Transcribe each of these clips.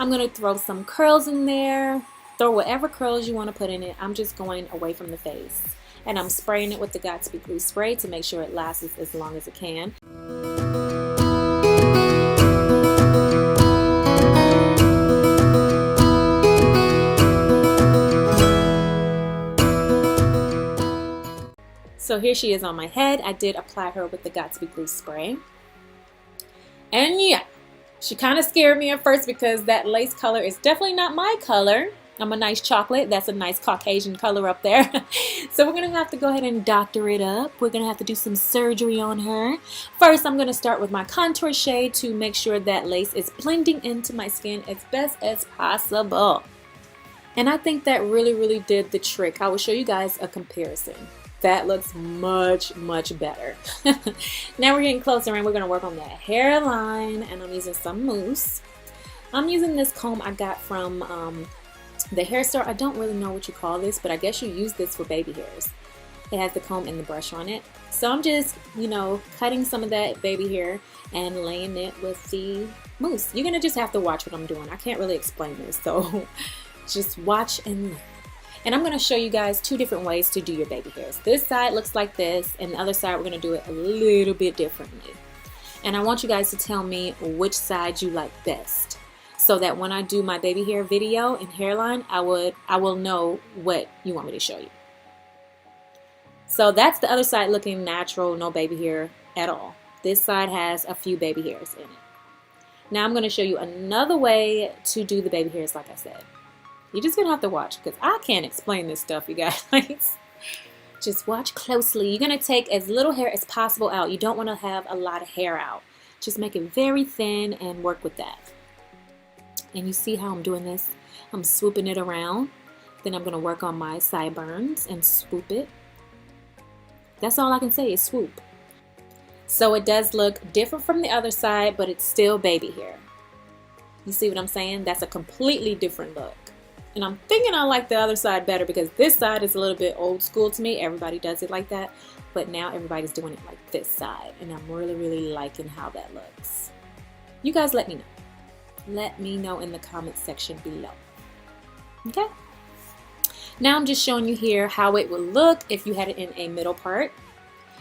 I'm going to throw some curls in there. Throw whatever curls you want to put in it. I'm just going away from the face. And I'm spraying it with the Got2b glue spray to make sure it lasts as long as it can. So here she is on my head. I did apply her with the Got2b glue spray. And yeah, she kind of scared me at first because that lace color is definitely not my color. I'm a nice chocolate. That's a nice Caucasian color up there. So we're going to have to go ahead and doctor it up. We're going to have to do some surgery on her. First, I'm going to start with my contour shade to make sure that lace is blending into my skin as best as possible. And I think that really did the trick. I will show you guys a comparison. That looks much better. Now we're getting closer and we're going to work on that hairline, and I'm using some mousse. I'm using this comb I got from the hair store. I don't really know what you call this, but I guess you use this for baby hairs. It has the comb and the brush on it. So I'm just, cutting some of that baby hair and laying it with the mousse. You're going to just have to watch what I'm doing. I can't really explain this, so just watch and learn. And I'm going to show you guys two different ways to do your baby hairs. This side looks like this, and the other side we're going to do it a little bit differently. And I want you guys to tell me which side you like best, so that when I do my baby hair video and hairline, I will know what you want me to show you. So that's the other side looking natural, no baby hair at all. This side has a few baby hairs in it. Now I'm going to show you another way to do the baby hairs like I said. You're just going to have to watch because I can't explain this stuff, you guys. Just watch closely. You're going to take as little hair as possible out. You don't want to have a lot of hair out. Just make it very thin and work with that. And you see how I'm doing this? I'm swooping it around. Then I'm going to work on my sideburns and swoop it. That's all I can say is swoop. So it does look different from the other side, but it's still baby hair. You see what I'm saying? That's a completely different look. And I'm thinking I like the other side better because this side is a little bit old school to me. Everybody does it like that. But now everybody's doing it like this side. And I'm really liking how that looks. You guys let me know. Let me know in the comment section below. Okay? Now I'm just showing you here how it would look if you had it in a middle part.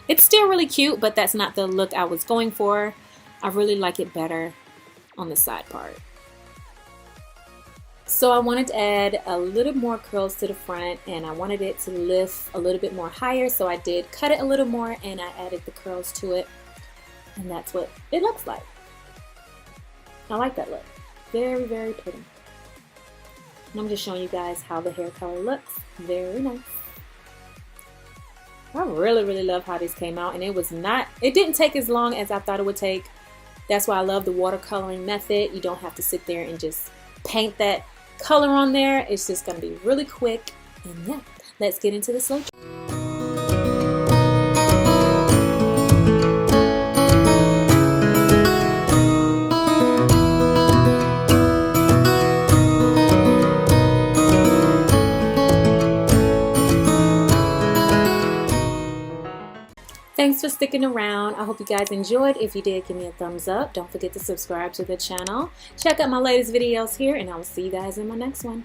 It's still really cute, but that's not the look I was going for. I really like it better on the side part. So I wanted to add a little more curls to the front, and I wanted it to lift a little bit more higher, so I did cut it a little more and I added the curls to it, and that's what it looks like. I like that look. Very pretty. And I'm just showing you guys how the hair color looks. Very nice. I really love how this came out, and it didn't take as long as I thought it would take. That's why I love the watercoloring method. You don't have to sit there and just paint that color on there. It's just going to be really quick. And yeah, let's get into the slow. Thanks for sticking around. I hope you guys enjoyed. If you did, give me a thumbs up. Don't forget to subscribe to the channel. Check out my latest videos here, and I will see you guys in my next one.